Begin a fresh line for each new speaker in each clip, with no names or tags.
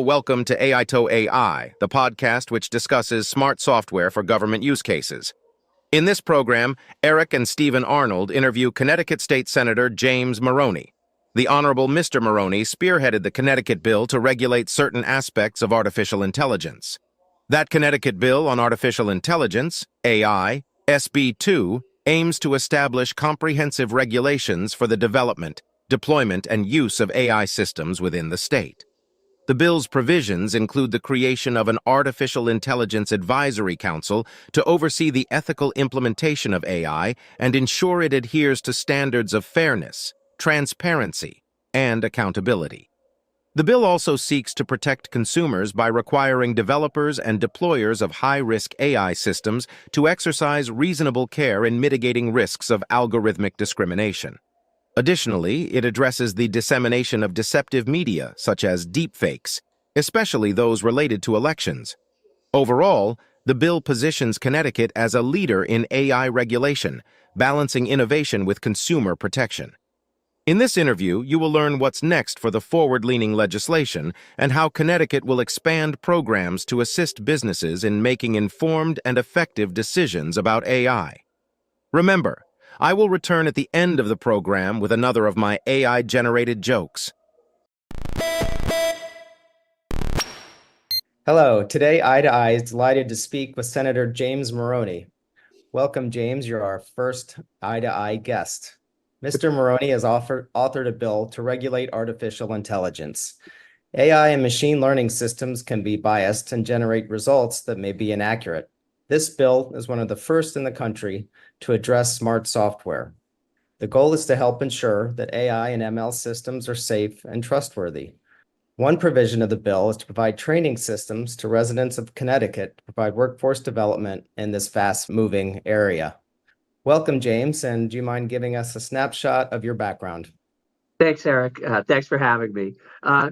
Welcome to AITO AI, the podcast which discusses smart software for government use cases. In this program, Erik and Stephen Arnold interview Connecticut State Senator James Maroney. The Honorable Mr. Maroney spearheaded the Connecticut bill to regulate certain aspects of artificial intelligence. That Connecticut bill on artificial intelligence, AI, SB 2, aims to establish comprehensive regulations for the development, deployment, and use of AI systems within the state. The bill's provisions include the creation of an Artificial Intelligence Advisory Council to oversee the ethical implementation of AI and ensure it adheres to standards of fairness, transparency, and accountability. The bill also seeks to protect consumers by requiring developers and deployers of high-risk AI systems to exercise reasonable care in mitigating risks of algorithmic discrimination. Additionally, it addresses the dissemination of deceptive media, such as deepfakes, especially those related to elections. Overall, the bill positions Connecticut as a leader in AI regulation, balancing innovation with consumer protection. In this interview, you will learn what's next for the forward-leaning legislation and how Connecticut will expand programs to assist businesses in making informed and effective decisions about AI. Remember, I will return at the end of the program with another of my AI-generated jokes.
Hello, today Eye to Eye is delighted to speak with Senator James Maroney. Welcome, James. You're our first Eye to Eye guest. Mr. Maroney has authored a bill to regulate artificial intelligence. AI and machine learning systems can be biased and generate results that may be inaccurate. This bill is one of the first in the country to address smart software. The goal is to help ensure that AI and ML systems are safe and trustworthy. One provision of the bill is to provide training systems to residents of Connecticut to provide workforce development in this fast-moving area. Welcome, James, and do you mind giving us a snapshot of your background?
Thanks, Erik. Thanks for having me.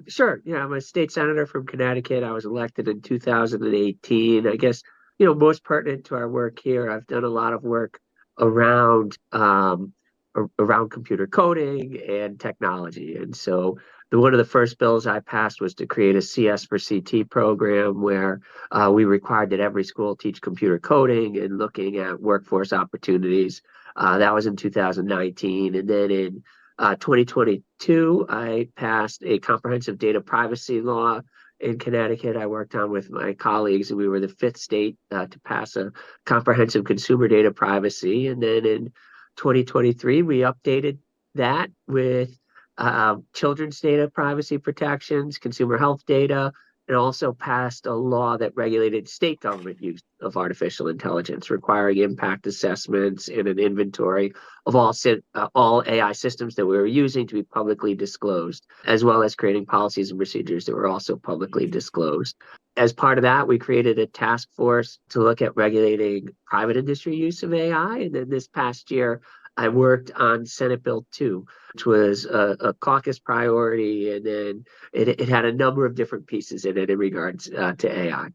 Sure. I'm a state senator from Connecticut. I was elected in 2018. I guess, most pertinent to our work here, I've done a lot of work around computer coding and technology. And so one of the first bills I passed was to create a CS for CT program where we required that every school teach computer coding and looking at workforce opportunities. That was in 2019. And then in 2022, I passed a comprehensive data privacy law in Connecticut. I worked on with my colleagues, and we were the fifth state to pass a comprehensive consumer data privacy. And then in 2023, we updated that with children's data privacy protections, consumer health data, and also passed a law that regulated state government use of artificial intelligence, requiring impact assessments and an inventory of all AI systems that we were using to be publicly disclosed, as well as creating policies and procedures that were also publicly disclosed. As part of that, we created a task force to look at regulating private industry use of AI. And then this past year, I worked on Senate Bill 2, which was a caucus priority, and then it had a number of different pieces in it in regards to AI.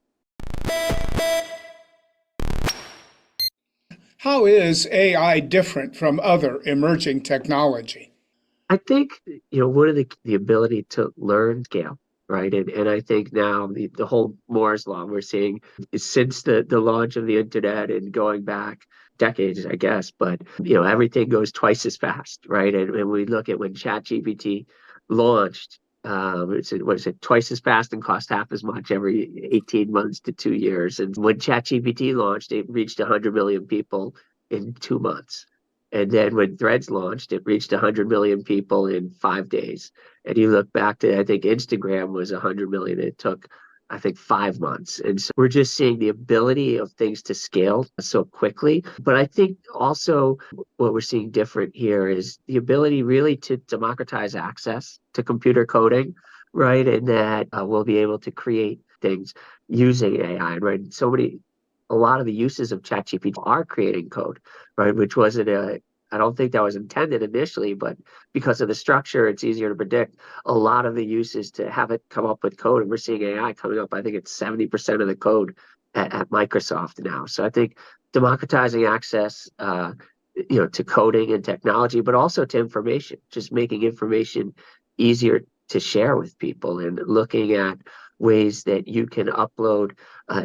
How is AI different from other emerging technology?
I think, one of the ability to learn scale, right? And I think now the whole Moore's law we're seeing is since the launch of the internet and going back decades, I guess, but everything goes twice as fast, right? And we look at when ChatGPT launched, twice as fast and cost half as much every 18 months to 2 years. And when ChatGPT launched, it reached 100 million people in 2 months. And then when Threads launched, it reached 100 million people in 5 days. And you look back to, I think Instagram was 100 million. It took, I think, 5 months. And so we're just seeing the ability of things to scale so quickly. But I think also what we're seeing different here is the ability really to democratize access to computer coding, right? And that we'll be able to create things using AI, right? A lot of the uses of ChatGPT are creating code, right? Which wasn't I don't think that was intended initially, but because of the structure, it's easier to predict. A lot of the uses to have it come up with code, and we're seeing AI coming up. I think it's 70% of the code at Microsoft now. So I think democratizing access, to coding and technology, but also to information, just making information easier to share with people, and looking at ways that you can upload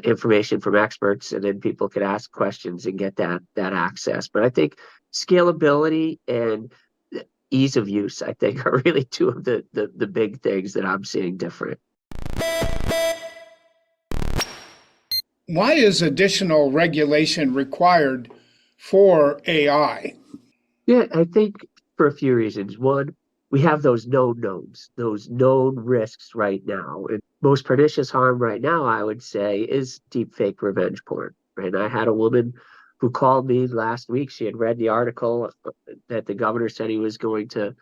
information from experts, and then people could ask questions and get that access. But I think scalability and ease of use, I think, are really two of the big things that I'm seeing different.
Why is additional regulation required for AI?
Yeah, I think for a few reasons. One, we have those known knowns, those known risks right now. And most pernicious harm right now, I would say, is deepfake revenge porn. Right? I had a woman who called me last week. She had read the article that the governor said he was going to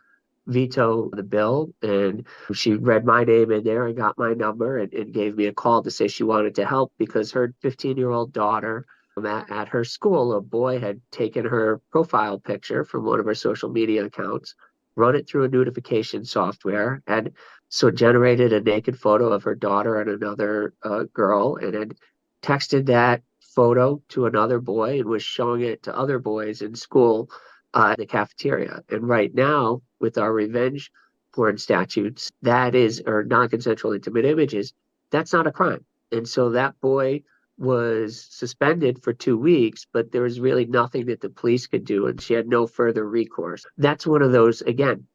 veto the bill, and she read my name in there and got my number and gave me a call to say she wanted to help because her 15-year-old daughter at her school, a boy had taken her profile picture from one of her social media accounts, run it through a notification software, and so generated a naked photo of her daughter and another girl, and had texted that photo to another boy and was showing it to other boys in school in the cafeteria. And right now, with our revenge porn statutes, that is, or non-consensual intimate images, that's not a crime. And so that boy was suspended for 2 weeks, but there was really nothing that the police could do, and she had no further recourse. That's one of those, again,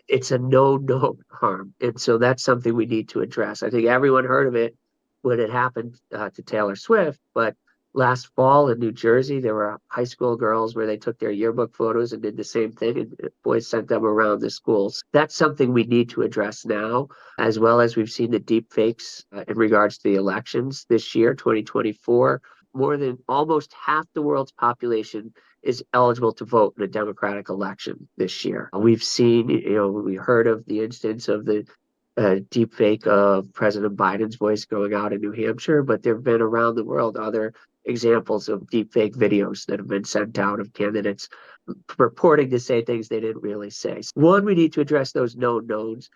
it's a known harm. And so that's something we need to address. I think everyone heard of it when it happened to Taylor Swift, but last fall in New Jersey, there were high school girls where they took their yearbook photos and did the same thing, and boys sent them around the schools. That's something we need to address now, as well as we've seen the deep fakes in regards to the elections this year, 2024. More than almost half the world's population is eligible to vote in a democratic election this year. We've seen, we heard of the instance of the deep fake of President Biden's voice going out in New Hampshire, but there have been around the world other examples of deep fake videos that have been sent out of candidates purporting to say things they didn't really say. One, we need to address those known knowns.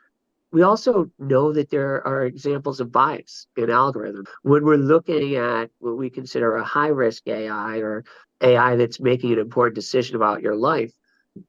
We also know that there are examples of bias in algorithms. When we're looking at what we consider a high-risk AI or AI that's making an important decision about your life,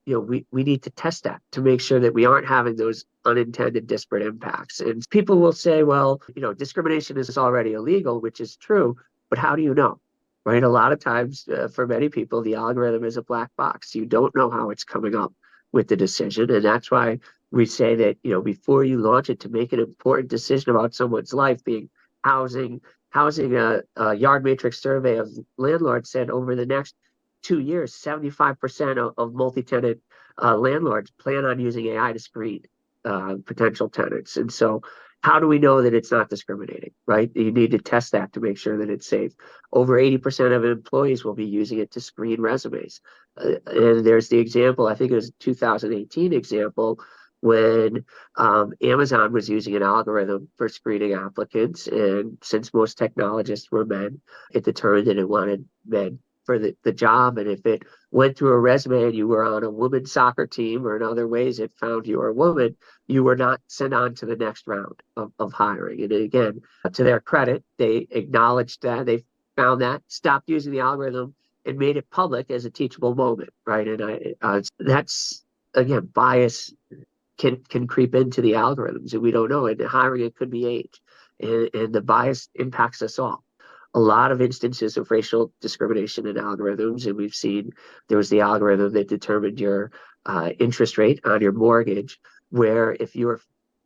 we need to test that to make sure that we aren't having those unintended disparate impacts. And people will say, well, discrimination is already illegal, which is true, but how do you know? Right? A lot of times, for many people, the algorithm is a black box. You don't know how it's coming up with the decision. And that's why we say that, before you launch it, to make an important decision about someone's life, being housing, a yard matrix survey of landlords said over the next 2 years, 75% of multi-tenant landlords plan on using AI to screen potential tenants. And so how do we know that it's not discriminating, right? You need to test that to make sure that it's safe. Over 80% of employees will be using it to screen resumes. And there's the example, I think it was a 2018 example, when Amazon was using an algorithm for screening applicants. And since most technologists were men, it determined that it wanted men for the job. And if it went through a resume and you were on a women's soccer team or in other ways it found you were a woman, you were not sent on to the next round of hiring. And again, to their credit, they acknowledged that, they found that, stopped using the algorithm, and made it public as a teachable moment, right? And that's, again, bias can creep into the algorithms, and we don't know it. And hiring, it could be age, and the bias impacts us all. A lot of instances of racial discrimination in algorithms, and we've seen there was the algorithm that determined your interest rate on your mortgage, where if you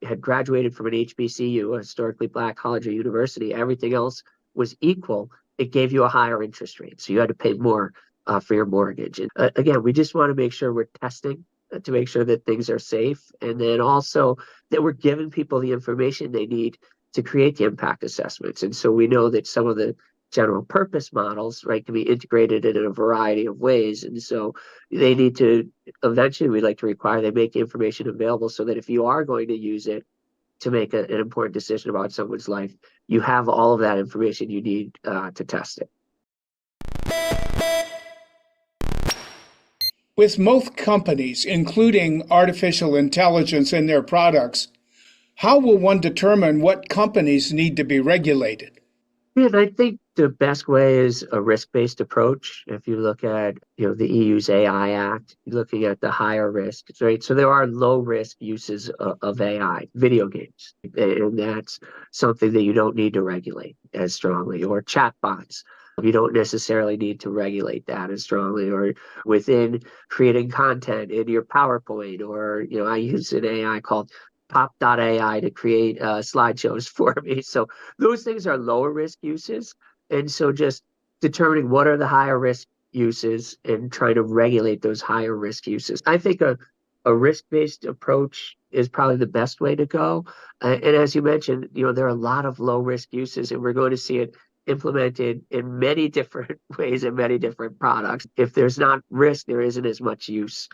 had graduated from an HBCU, a historically black college or university, everything else was equal, it gave you a higher interest rate. So you had to pay more for your mortgage. And again, we just want to make sure we're testing to make sure that things are safe, and then also that we're giving people the information they need to create the impact assessments. And so we know that some of the general purpose models, right, can be integrated in a variety of ways. And so they need to, eventually we'd like to require they make the information available so that if you are going to use it to make an important decision about someone's life, you have all of that information you need to test it.
With most companies including artificial intelligence in their products, how will one determine what companies need to be regulated?
Yeah, and I think the best way is a risk-based approach. If you look at, the EU's AI Act, you're looking at the higher risks, right? So there are low-risk uses of AI, video games, and that's something that you don't need to regulate as strongly, or chatbots. You don't necessarily need to regulate that as strongly, or within creating content in your PowerPoint, or, I use an AI called pop.ai to create slideshows for me. So those things are lower risk uses. And so just determining what are the higher risk uses and trying to regulate those higher risk uses. I think a risk-based approach is probably the best way to go. And as you mentioned, there are a lot of low risk uses, and we're going to see it implemented in many different ways in many different products. If there's not risk, there isn't as much use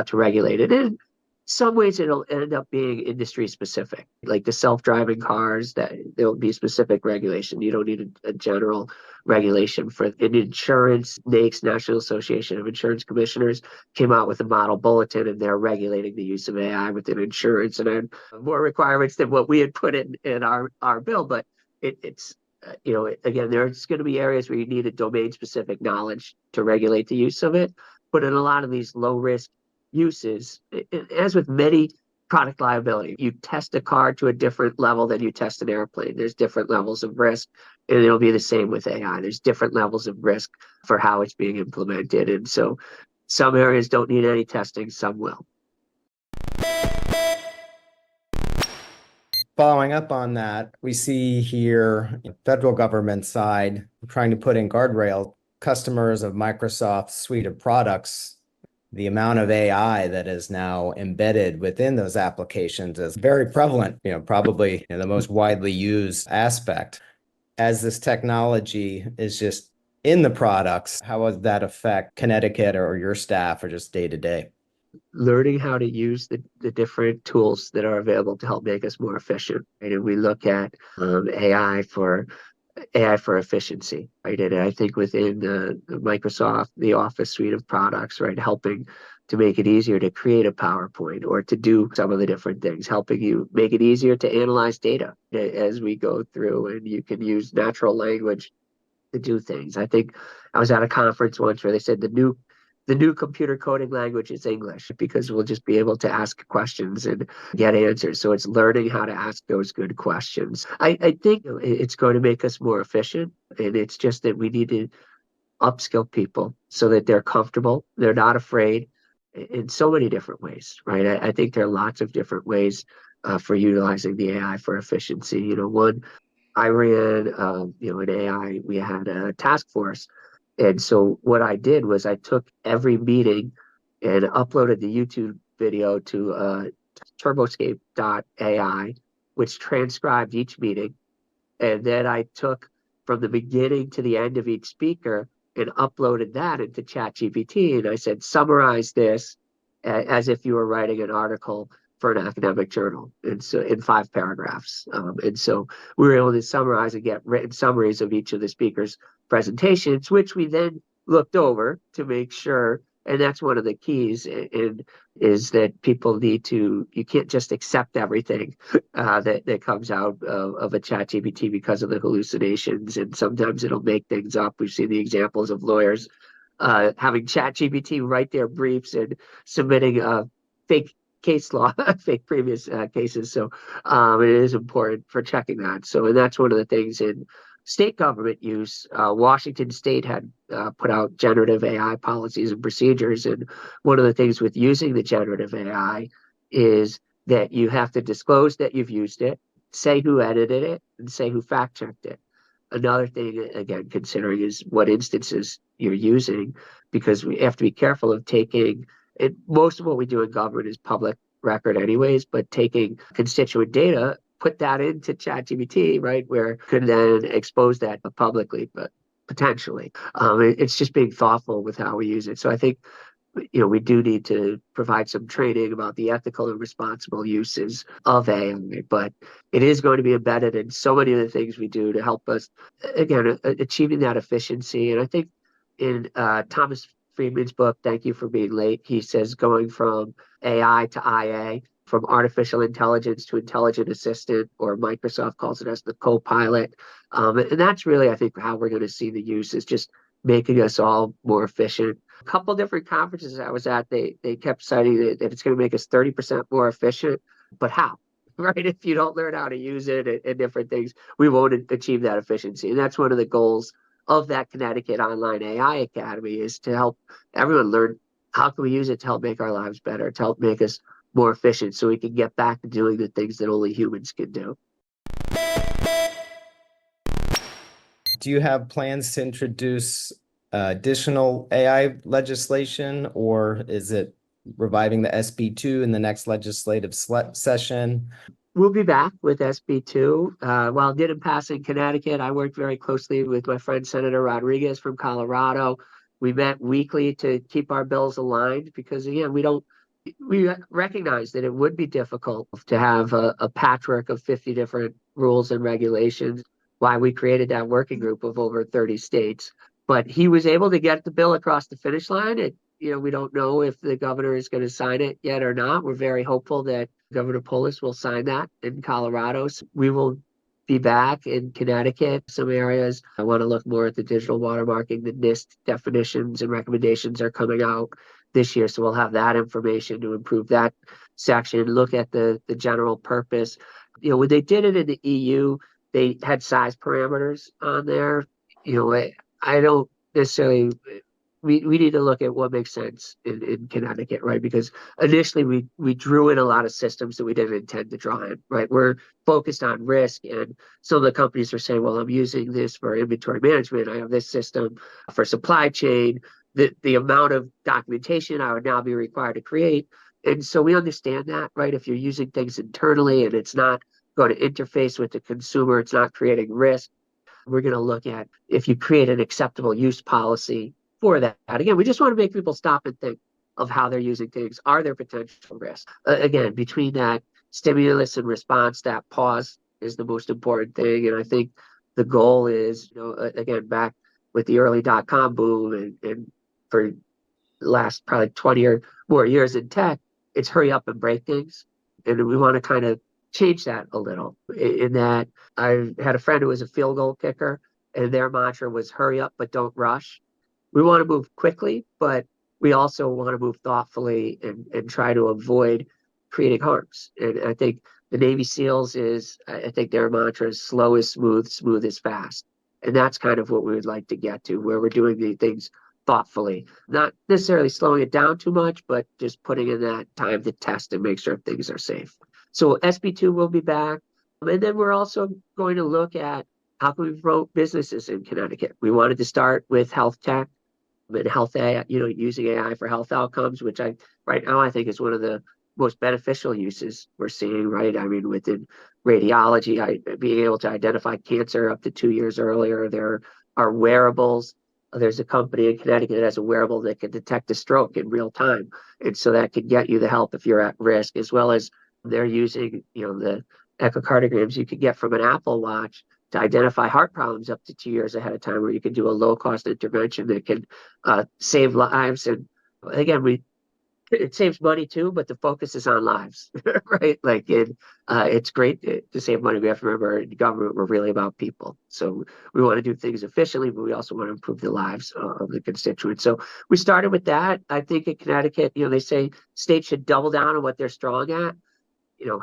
to regulate it. And some ways it'll end up being industry specific, like the self-driving cars, that there'll be specific regulation. You don't need a general regulation for in insurance. NAICS, National Association of Insurance Commissioners, came out with a model bulletin, and they're regulating the use of AI within insurance, and had more requirements than what we had put in our bill. But it's again, there's going to be areas where you need a domain specific knowledge to regulate the use of it. But in a lot of these low risk uses, as with many product liability, you test a car to a different level than you test an airplane. There's different levels of risk, and it'll be the same with AI. There's different levels of risk for how it's being implemented. And so some areas don't need any testing, some will.
Following up on that, we see here federal government side trying to put in guardrail customers of Microsoft's suite of products. The amount of AI that is now embedded within those applications is very prevalent, probably the most widely used aspect. As this technology is just in the products, how does that affect Connecticut or your staff or just day to day?
Learning how to use the different tools that are available to help make us more efficient. Right? And we look at AI for efficiency, right? And I think within the Microsoft, the Office suite of products, right, helping to make it easier to create a PowerPoint or to do some of the different things, helping you make it easier to analyze data as we go through, and you can use natural language to do things. I think I was at a conference once where they said the new computer coding language is English, because we'll just be able to ask questions and get answers. So it's learning how to ask those good questions. I think it's going to make us more efficient, and it's just that we need to upskill people so that they're comfortable, they're not afraid, in so many different ways, right? I think there are lots of different ways for utilizing the AI for efficiency. One, I ran, an AI, we had a task force. And so what I did was I took every meeting and uploaded the YouTube video to turboscape.ai, which transcribed each meeting. And then I took from the beginning to the end of each speaker and uploaded that into ChatGPT. And I said, summarize this as if you were writing an article for an academic journal, and so in 5 paragraphs. And so we were able to summarize and get written summaries of each of the speakers' presentations, which we then looked over to make sure. And that's one of the keys, is that people need to, you can't just accept everything that comes out of a ChatGPT because of the hallucinations. And sometimes it'll make things up. We've seen the examples of lawyers having ChatGPT write their briefs and submitting fake case law, fake previous cases. So it is important for checking that. So, and that's one of the things in state government use. Washington State had put out generative AI policies and procedures. And one of the things with using the generative AI is that you have to disclose that you've used it, say who edited it, and say who fact checked it. Another thing, again, considering is what instances you're using, because we have to be careful of taking, and most of what we do in government is public record anyways, but taking constituent data, put that into ChatGPT, right, where could then expose that publicly, but potentially. It's just being thoughtful with how we use it. So I think, we do need to provide some training about the ethical and responsible uses of AI, but it is going to be embedded in so many of the things we do to help us, again, achieving that efficiency. And I think in Thomas Friedman's book, Thank You for Being Late, he says going from AI to IA from artificial intelligence to intelligent assistant, or Microsoft calls it as the co-pilot. And that's really, I think, how we're going to see the use, is just making us all more efficient. A couple different conferences I was at, they kept citing that it's going to make us 30% more efficient, but how? Right? If you don't learn how to use it and different things, we won't achieve that efficiency. And that's one of the goals of that Connecticut Online AI Academy, is to help everyone learn how can we use it to help make our lives better, to help make us more efficient, so we can get back to doing the things that only humans can do.
Do you have plans to introduce additional AI legislation, or is it reviving the SB2 in the next legislative session?
We'll be back with SB2. While it didn't pass in Connecticut, I worked very closely with my friend Senator Rodriguez from Colorado. We met weekly to keep our bills aligned, because again, we recognize that it would be difficult to have a patchwork of 50 different rules and regulations. Why we created that working group of over 30 states. But he was able to get the bill across the finish line. We don't know if the governor is going to sign it yet or not. We're very hopeful that Governor Polis will sign that in Colorado. So we will be back in Connecticut. Some areas I want to look more at the digital watermarking. The NIST definitions and recommendations are coming out this year, so we'll have that information to improve that section. Look at the general purpose. When they did it in the EU, they had size parameters on there. I don't necessarily. We need to look at what makes sense in Connecticut, right? Because initially we drew in a lot of systems that we didn't intend to draw in, right? We're focused on risk, and some of the companies are saying, well, I'm using this for inventory management. I have this system for supply chain. The amount of documentation I would now be required to create. And so we understand that, right? If you're using things internally and it's not going to interface with the consumer, it's not creating risk, we're going to look at if you create an acceptable use policy for that. Again, we just want to make people stop and think of how they're using things. Are there potential risks? Again, between that stimulus and response, that pause is the most important thing. And I think the goal is, again, back with the early .com boom and for the last probably 20 or more years in tech, it's hurry up and break things. And we want to kind of change that a little, in that I had a friend who was a field goal kicker, and their mantra was hurry up, but don't rush. We want to move quickly, but we also want to move thoughtfully and try to avoid creating harms. And I think the Navy SEALs I think their mantra is slow is smooth, smooth is fast. And that's kind of what we would like to get to, where we're doing the things thoughtfully, not necessarily slowing it down too much, but just putting in that time to test and make sure things are safe. So SB2 will be back. And then we're also going to look at how can we promote businesses in Connecticut. We wanted to start with health tech and health AI, using AI for health outcomes, which right now I think is one of the most beneficial uses we're seeing, right? I mean, within radiology, being able to identify cancer up to 2 years earlier. There are wearables. There's a company in Connecticut that has a wearable that can detect a stroke in real time. And so that can get you the help if you're at risk, as well as they're using, the echocardiograms you could get from an Apple Watch to identify heart problems up to 2 years ahead of time, where you can do a low-cost intervention that can save lives. And again, it saves money too, but the focus is on lives, right? It's great to save money. We have to remember, in government, we're really about people. So we want to do things efficiently, but we also want to improve the lives of the constituents. So we started with that. I think in Connecticut, they say states should double down on what they're strong at.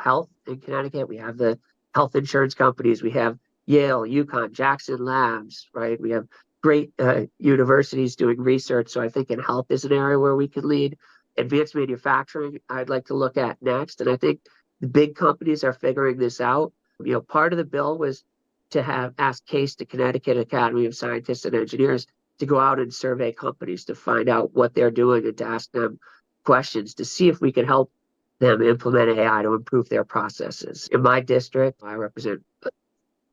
Health in Connecticut, we have the health insurance companies. We have Yale, UConn, Jackson Labs, right? We have great universities doing research. So I think in health is an area where we can lead. Advanced manufacturing, I'd like to look at next. And I think the big companies are figuring this out. Part of the bill was to ask CASE, the Connecticut Academy of Scientists and Engineers, to go out and survey companies to find out what they're doing and to ask them questions to see if we can help them implement AI to improve their processes. In my district, I represent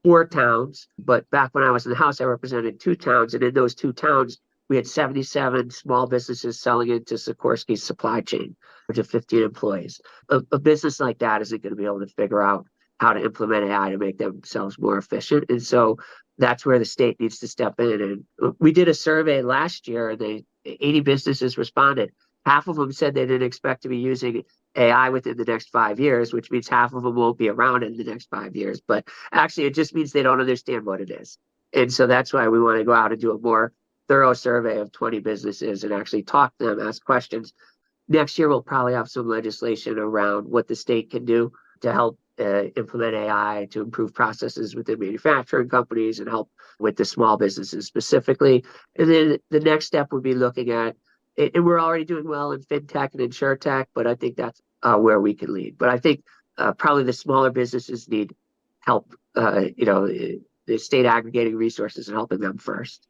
4 towns, but back when I was in the House, I represented 2 towns. And in those 2 towns, we had 77 small businesses selling into Sikorsky's supply chain, which have 15 employees. A business like that isn't going to be able to figure out how to implement AI to make themselves more efficient. And so that's where the state needs to step in. And we did a survey last year, and 80 businesses responded. half of them said they didn't expect to be using AI within the next 5 years, which means half of them won't be around in the next 5 years. But actually, it just means they don't understand what it is. And so that's why we want to go out and do a more thorough survey of 20 businesses and actually talk to them, ask questions. Next year, we'll probably have some legislation around what the state can do to help implement AI to improve processes within manufacturing companies and help with the small businesses specifically. And then the next step would be looking at, and we're already doing well in fintech and insurtech, but I think that's where we can lead. But I think probably the smaller businesses need help, the state aggregating resources and helping them first.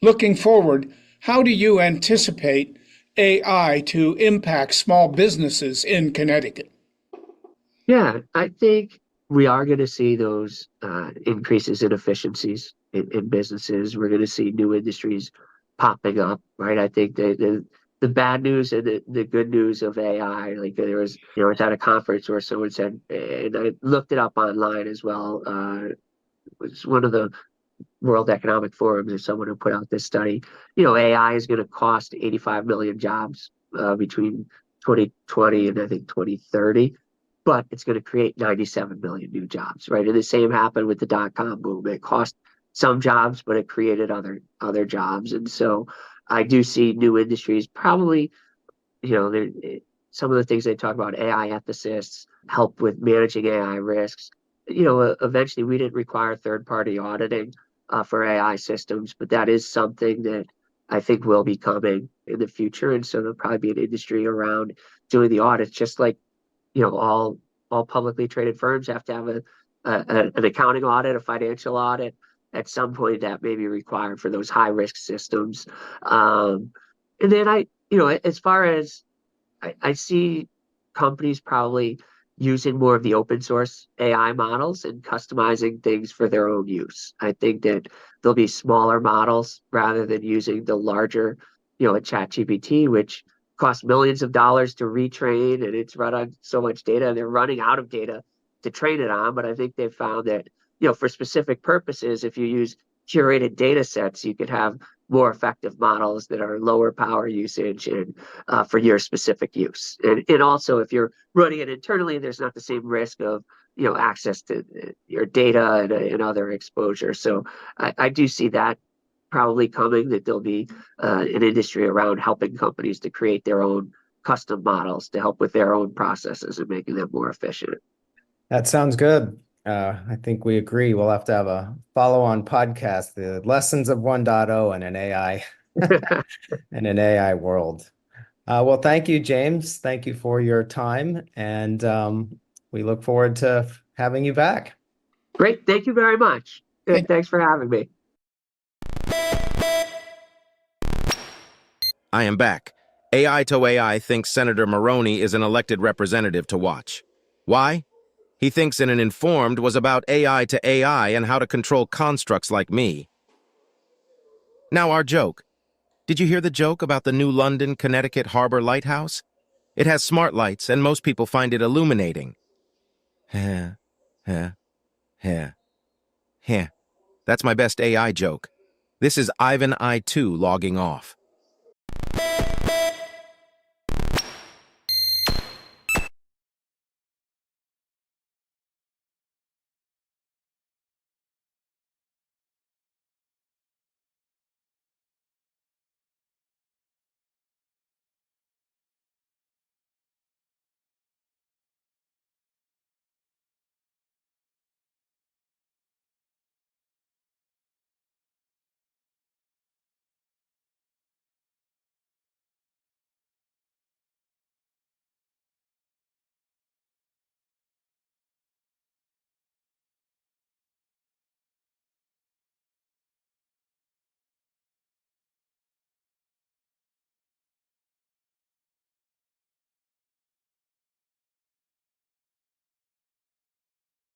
Looking forward, how do you anticipate AI to impact small businesses in Connecticut?
Yeah, I think we are going to see those increases in efficiencies in businesses. We're going to see new industries popping up, right? I think the bad news and the good news of AI, like there was, I was at a conference where someone said, and I looked it up online as well. It was one of the World Economic Forums or someone who put out this study. AI is going to cost 85 million jobs between 2020 and I think 2030, but it's going to create 97 million new jobs, right? And the same happened with the dot-com boom. It cost some jobs, but it created other jobs. And so I do see new industries probably, some of the things they talk about, AI ethicists, help with managing AI risks. Eventually we didn't require third-party auditing for AI systems, but that is something that I think will be coming in the future. And so there'll probably be an industry around doing the audits, just like, all publicly traded firms have to have an accounting audit, a financial audit. At some point that may be required for those high risk systems. And then as far as I see companies probably using more of the open source AI models and customizing things for their own use. I think that there'll be smaller models rather than using the larger, a ChatGPT, which costs millions of dollars to retrain and it's run on so much data. They're running out of data to train it on. But I think they've found that, for specific purposes, if you use curated data sets, you could have more effective models that are lower power usage and for your specific use. And also, if you're running it internally, there's not the same risk of access to your data and other exposure. So I do see that probably coming, that there'll be an industry around helping companies to create their own custom models to help with their own processes and making them more efficient.
That sounds good. I think we agree. We'll have to have a follow-on podcast, the lessons of 1.0 in an AI in an AI world. Well, thank you, James. Thank you for your time, and we look forward to having you back.
Great. Thank you very much. Thanks for having me.
I am back. AI to AI thinks Senator Maroney is an elected representative to watch. Why? He thinks In an Informed was about AI to AI and how to control constructs like me. Now our joke. Did you hear the joke about the new London, Connecticut Harbor Lighthouse? It has smart lights and most people find it illuminating. Heh, heh, heh, heh. That's my best AI joke. This is Ivan I2 logging off.